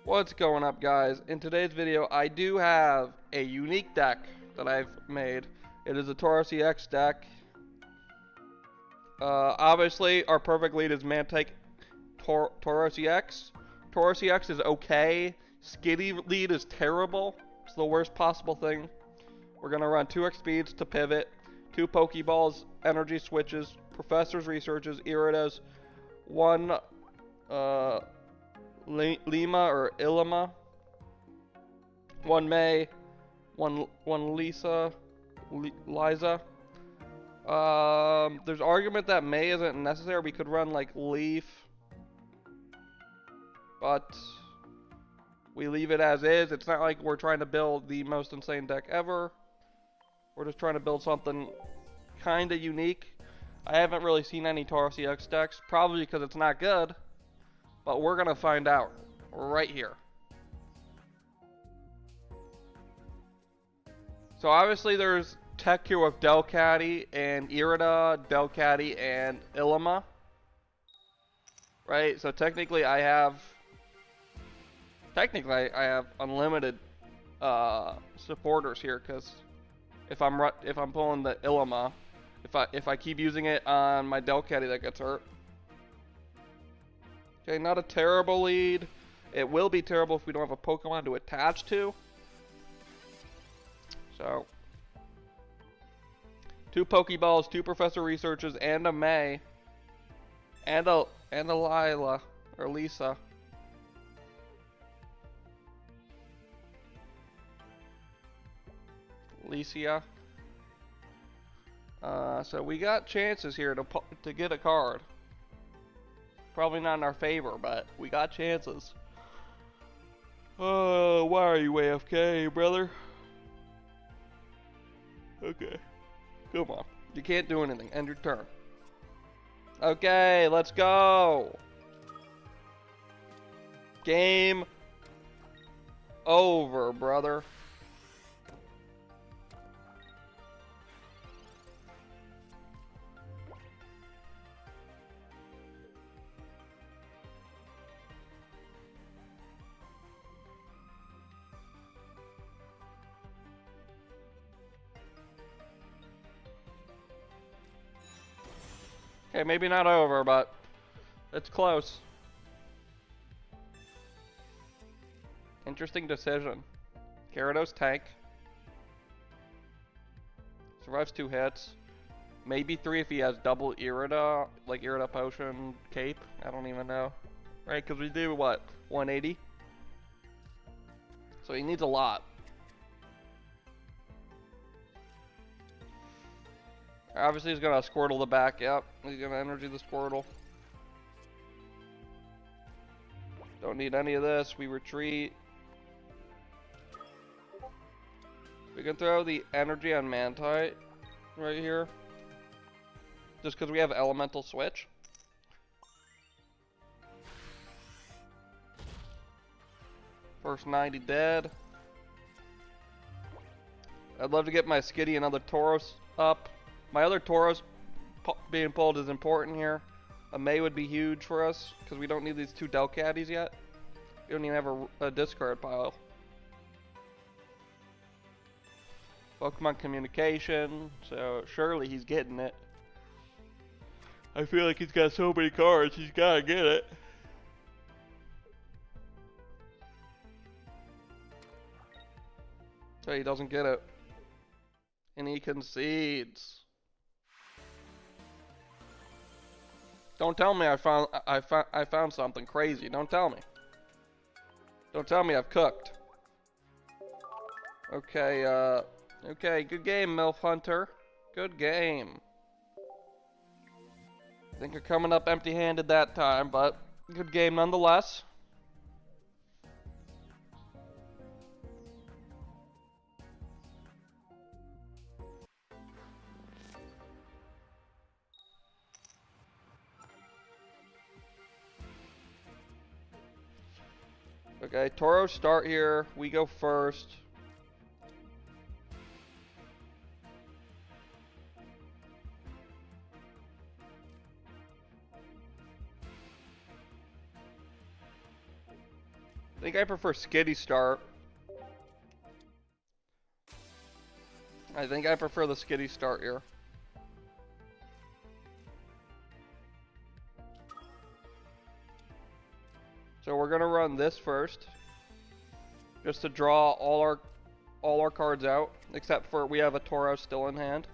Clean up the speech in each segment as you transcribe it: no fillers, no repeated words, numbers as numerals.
What's going up, guys? In today's video I do have a unique deck that I've made. It is a Tauros EX deck. Obviously our perfect lead is Mantike Tauros EX. Tauros EX is okay. Skitty lead is terrible. It's the worst possible thing. We're gonna run 2x speeds to pivot, 2 Pokeballs, energy switches, Professor's Researches, Iridas, 1 Lima or Ilima, 1 May, 1 Liza. There's argument that May isn't necessary. We could run like Leaf, but we leave it as is. It's not like we're trying to build the most insane deck ever. We're just trying to build something kind of unique. I haven't really seen any Tauros EX decks, probably because it's not good, but we're gonna find out right here. So obviously there's tech here with Delcatty and Irida, Delcatty and Ilima, right? So technically I have unlimited supporters here, because if I'm pulling the Ilima, if I keep using it on my Delcatty, that gets hurt. Okay, not a terrible lead. It will be terrible if we don't have a Pokemon to attach to. So 2 Pokeballs, 2 Professor Researches, and a May, and a Lila or Lisa. Licia. So we got chances here to get a card. Probably not in our favor, but we got chances. Oh, why are you AFK, brother? Okay. Come on. You can't do anything. End your turn. Okay, let's go. Game over, brother. Okay, maybe not over, but it's close. Interesting decision. Gyarados tank. Survives 2 hits. Maybe 3 if he has double Irida, like Irida Potion, Cape. I don't even know. Right, because we do what? 180? So he needs a lot. Obviously he's gonna Squirtle the back, yep. He's gonna energy the Squirtle. Don't need any of this, we retreat. We can throw the energy on Mantite right here. Just because we have Elemental Switch. First 90 dead. I'd love to get my Skitty and other Tauros up. My other Tauros being pulled is important here. A May would be huge for us, because we don't need these 2 Delcatties yet. We don't even have a discard pile. Pokemon Communication, so surely he's getting it. I feel like he's got so many cards, he's gotta get it. So he doesn't get it. And he concedes. Don't tell me I found something crazy. Don't tell me. Don't tell me I've cooked. Okay, okay, good game, MILF Hunter. Good game. I think you're coming up empty-handed that time, but good game nonetheless. Okay, Tauros start here. We go first. I think I prefer Skitty start. I think I prefer the Skitty start here. So we're gonna run this first, just to draw all our cards out, except for we have a Tauros still in hand,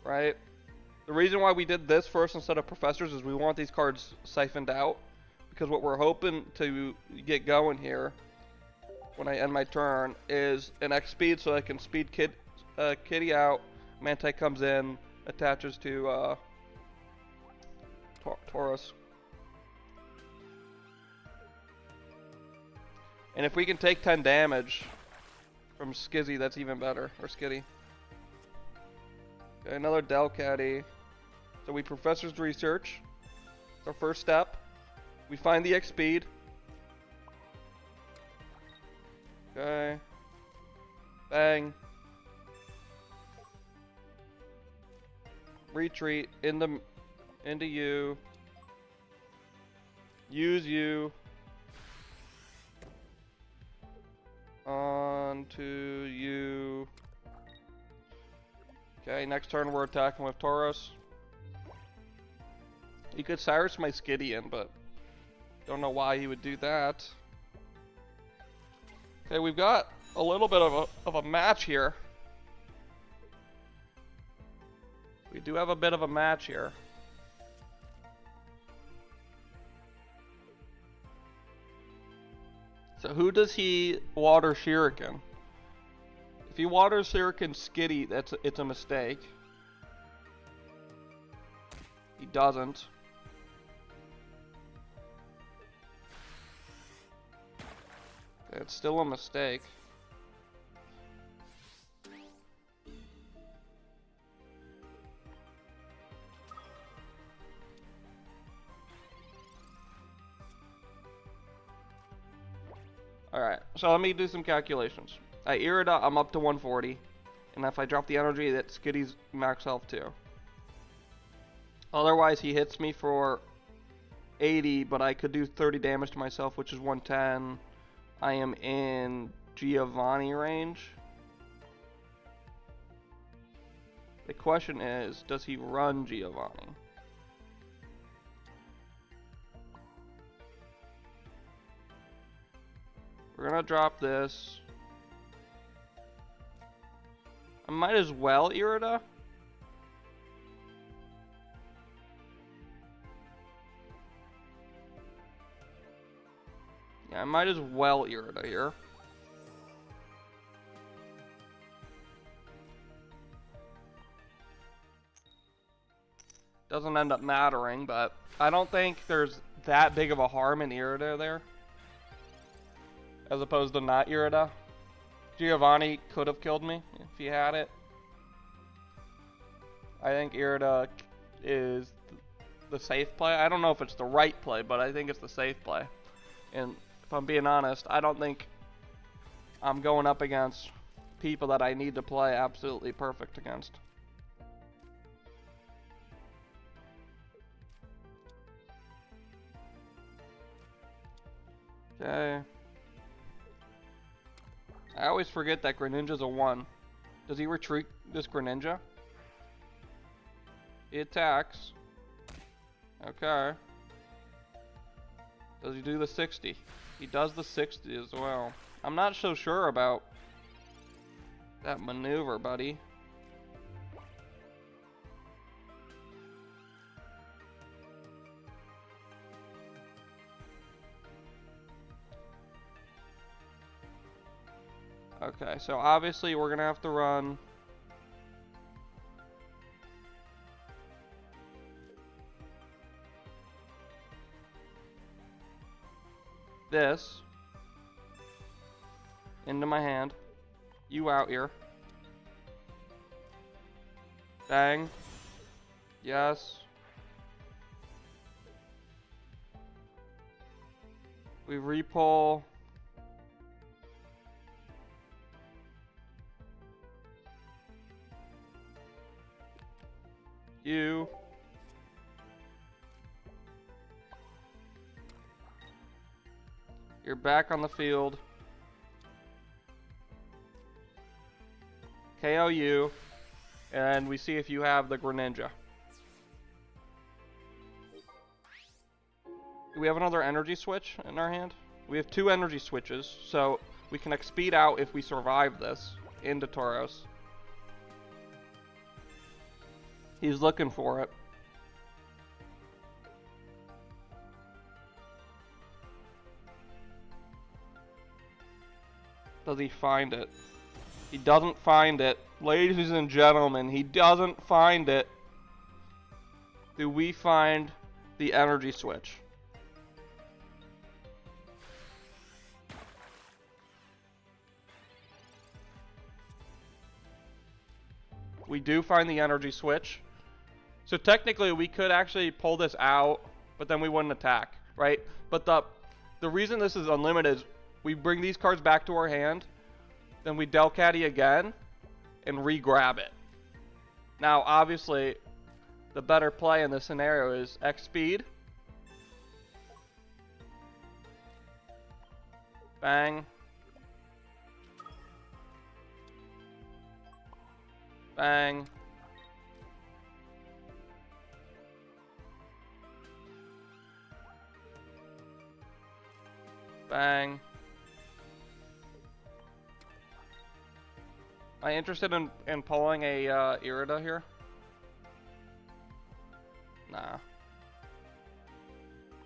right? The reason why we did this first instead of Professors is we want these cards siphoned out, because what we're hoping to get going here, when I end my turn, is an X speed so I can speed Kitty out, Mantike comes in, attaches to Tauros. And if we can take 10 damage from Skizzy, that's even better. Or Skitty. Okay, another Delcatty. So we Professor's Research. It's our first step. We find the X speed. Okay. Bang. Retreat into you. Use you. Onto you. Okay, next turn we're attacking with Tauros. He could Cyrus my Skitty in, but don't know why he would do that. Okay, we've got a little bit of a match here. We do have a bit of a match here. So who does he water Shuriken? If he waters Shuriken Skitty, it's a mistake. He doesn't. It's still a mistake. Alright, so let me do some calculations. At Irida, I'm up to 140. And if I drop the energy, that Skitty's max health too. Otherwise, he hits me for 80, but I could do 30 damage to myself, which is 110. I am in Giovanni range. The question is, does he run Giovanni? We're gonna drop this. I might as well Irida. Yeah, I might as well Irida here. Doesn't end up mattering, but I don't think there's that big of a harm in Irida there. As opposed to not Irida. Giovanni could have killed me if he had it. I think Irida is the safe play. I don't know if it's the right play, but I think it's the safe play. And if I'm being honest, I don't think I'm going up against people that I need to play absolutely perfect against. Okay. I always forget that Greninja's a 1. Does he retreat this Greninja? He attacks. Okay. Does he do the 60? He does the 60 as well. I'm not so sure about that maneuver, buddy. Okay, so obviously we're gonna have to run this into my hand. You out here. Bang. Yes. We repull. You. You're back on the field. KO you. And we see if you have the Greninja. Do we have another energy switch in our hand? We have 2 energy switches, so we can speed out if we survive this into Tauros. He's looking for it. Does he find it? He doesn't find it. Ladies and gentlemen, he doesn't find it. Do we find the energy switch? We do find the energy switch. So technically we could actually pull this out, but then we wouldn't attack, right? But the reason this is unlimited is we bring these cards back to our hand, then we Delcatty again, and re-grab it. Now, obviously, the better play in this scenario is X speed. Bang. Bang. Bang. Am I interested in pulling a Irida here? Nah.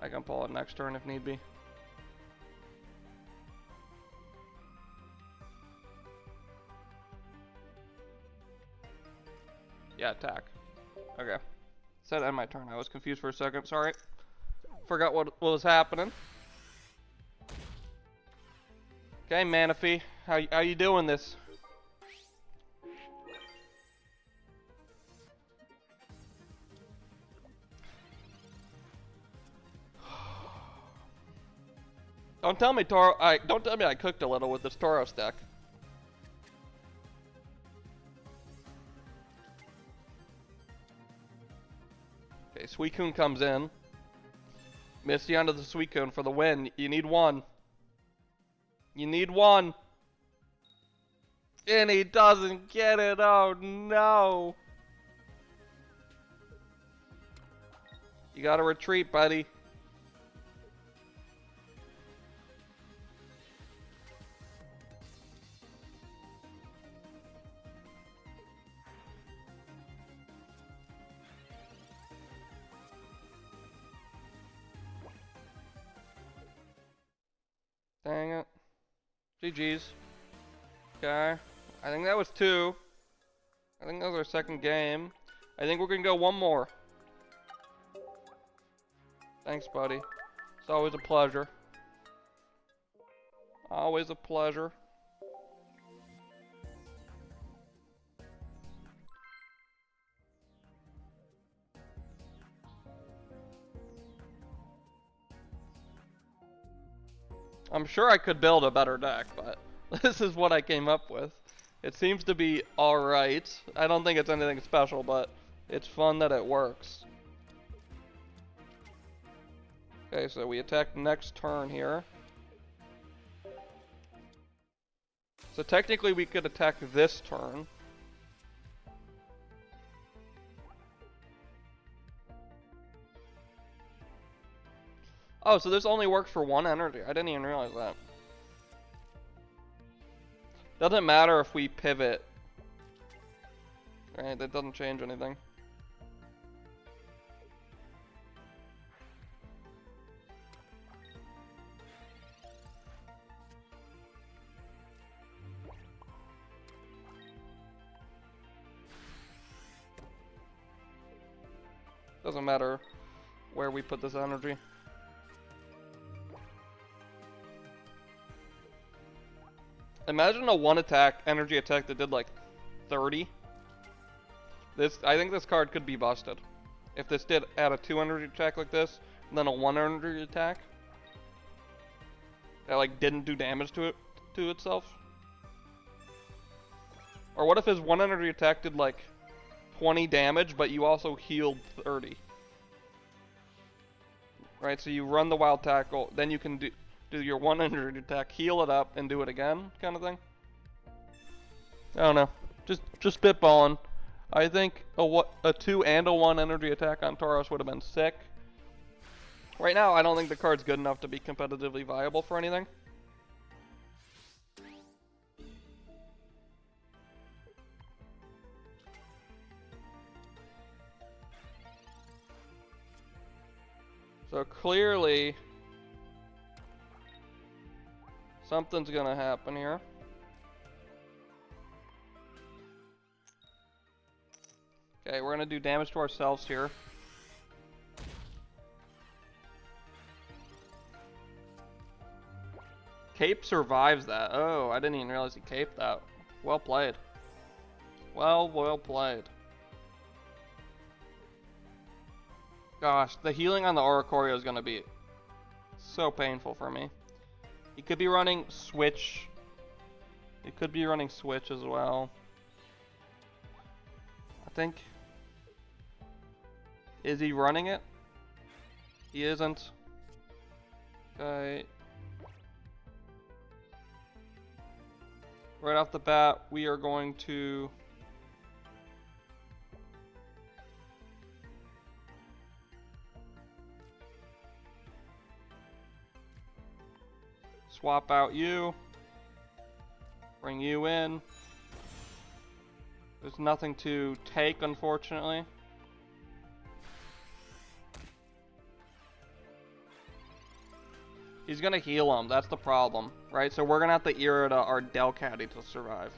I can pull it next turn if need be. Yeah, attack. Okay. Said end my turn. I was confused for a second. Sorry. Forgot what was happening. Okay, Manaphy. How you doing this? Don't tell me I cooked a little with this Tauros deck. Okay, Suicune comes in. Misty onto the Suicune for the win. You need one. You need one. And he doesn't get it. Oh no. You gotta retreat, buddy. Dang it. GG's. Okay. I think that was 2. I think that was our second game. I think we're gonna go one more. Thanks, buddy. It's always a pleasure. Always a pleasure. I'm sure I could build a better deck, but this is what I came up with. It seems to be alright. I don't think it's anything special, but it's fun that it works. Okay, so we attack next turn here. So technically we could attack this turn. Oh, so this only works for 1 energy. I didn't even realize that. Doesn't matter if we pivot. Right, that doesn't change anything. Doesn't matter where we put this energy. Imagine a 1 attack, energy attack that did like 30. I think this card could be busted. If this did add a 2 energy attack like this, and then a 1 energy attack that like didn't do damage to itself. Or what if his 1 energy attack did like 20 damage, but you also healed 30? Right, so you run the wild tackle, then you can do your 1 energy attack, heal it up, and do it again, kind of thing. I don't know. Just spitballing. I think a 2 and a 1 energy attack on Tauros would have been sick. Right now, I don't think the card's good enough to be competitively viable for anything. So clearly, something's gonna happen here. Okay, we're gonna do damage to ourselves here. Cape survives that. Oh, I didn't even realize he caped that. Well played. Well played. Gosh, the healing on the Oricorio is gonna be so painful for me. He could be running Switch. He could be running Switch as well. I think... Is he running it? He isn't. Okay. Right off the bat, we are going to... swap out you. Bring you in. There's nothing to take, unfortunately. He's gonna heal him, that's the problem, right? So we're gonna have to Irida our Delcatty to survive.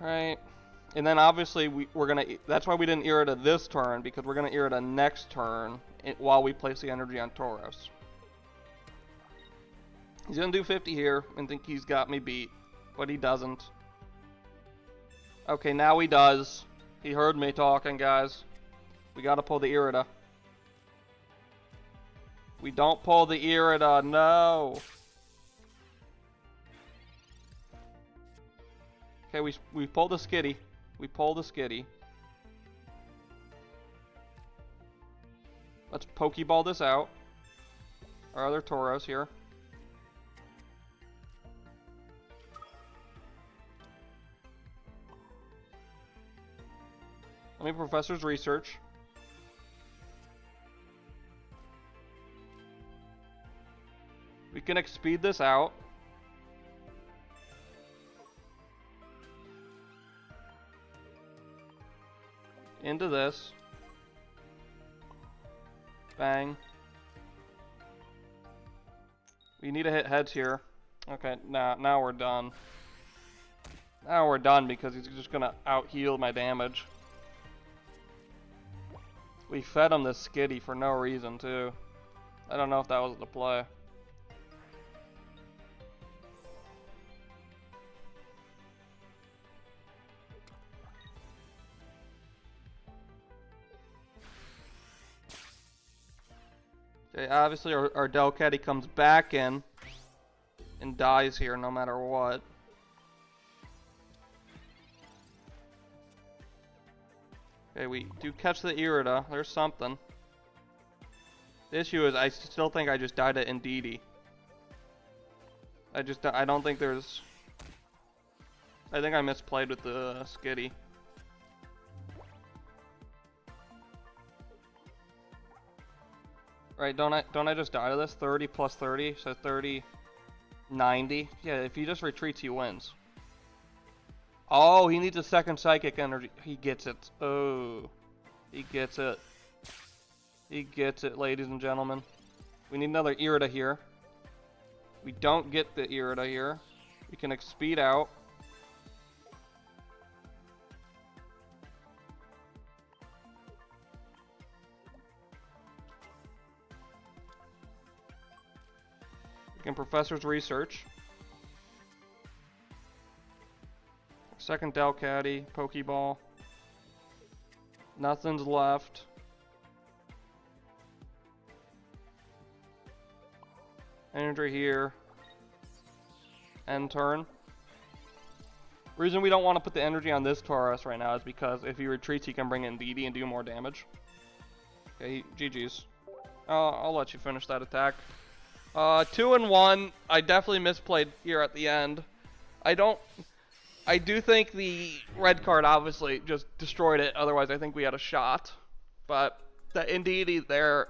Alright. And then obviously we're gonna, that's why we didn't Irida this turn, because we're gonna Irida next turn while we place the energy on Tauros. He's gonna do 50 here and think he's got me beat, but he doesn't. Okay, now he does. He heard me talking, guys. We gotta pull the Irida. We don't pull the Irida, no! Okay, we pulled the Skitty. We pulled the Skitty. Let's Pokeball this out. Our other Tauros here. Let me Professor's Research. We can speed this out. Into this. Bang. We need to hit heads here. Okay, now we're done. Now we're done because he's just gonna out-heal my damage. We fed him this Skitty for no reason, too. I don't know if that was the play. Okay, obviously our Delcatty comes back in and dies here no matter what. Okay, we do catch the Irida. There's something. The issue is I still think I just died to Indeedee. I don't think there's... I think I misplayed with the Skitty. Right, don't I just die to this? 30 plus 30, so 30, 90. Yeah, if he just retreats, he wins. Oh, he needs a second psychic energy. He gets it. Oh, he gets it. He gets it, ladies and gentlemen. We need another Irida here. We don't get the Irida here. We can speed out. We can Professor's Research. Second Delcatty, Pokeball. Nothing's left. Energy here. End turn. Reason we don't want to put the energy on this Tauros right now is because if he retreats, he can bring in Indeedee and do more damage. Okay, GG's. I'll let you finish that attack. 2 and 1. I definitely misplayed here at the end. I do think the red card obviously just destroyed it. Otherwise, I think we had a shot. But the Indeedee there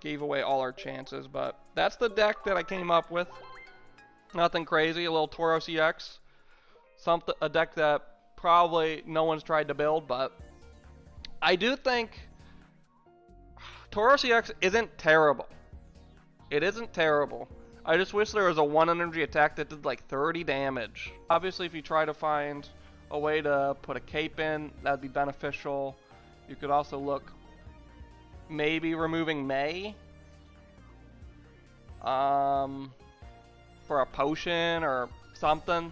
gave away all our chances. But that's the deck that I came up with. Nothing crazy. A little Tauros EX. A deck that probably no one's tried to build, but I do think Tauros EX isn't terrible. It isn't terrible. I just wish there was a 1 energy attack that did like 30 damage. Obviously, if you try to find a way to put a cape in, that'd be beneficial. You could also look maybe removing May for a potion or something.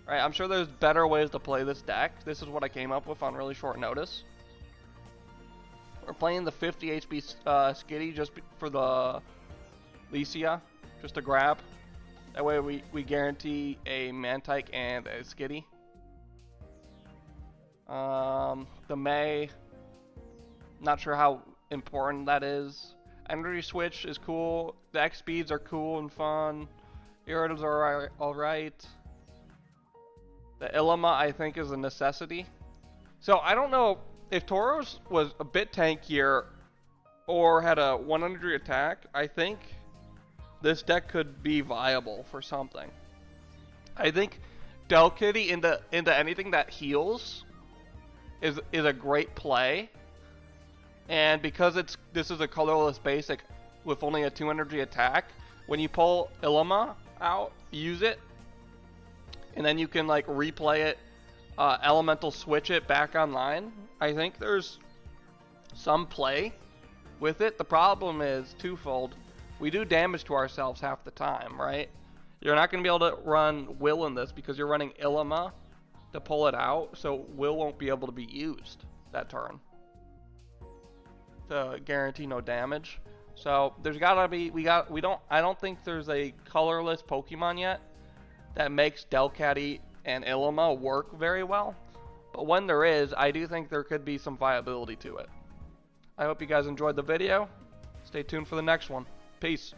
Right, I'm sure there's better ways to play this deck. This is what I came up with on really short notice. We're playing the 50 HP Skitty just for the Lycia, just to grab. That way we guarantee a Mantike and a Skitty. The May, not sure how important that is. Energy Switch is cool. The X speeds are cool and fun. Gyarados are alright. The Ilima, I think, is a necessity. So I don't know if Tauros was a bit tankier or had a 100 attack. I think this deck could be viable for something. I think Delcatty into anything that heals is a great play. And because this is a colorless basic with only a 2 energy attack, when you pull Ilima out, use it, and then you can like replay it, elemental switch it back online. I think there's some play with it. The problem is twofold. We do damage to ourselves half the time, right? You're not going to be able to run Will in this because you're running Ilima to pull it out, so Will won't be able to be used that turn to guarantee no damage. So there's gotta be, I don't think there's a colorless Pokemon yet that makes Delcatty and Ilima work very well. But when there is, I do think there could be some viability to it. I hope you guys enjoyed the video. Stay tuned for the next one. Peace.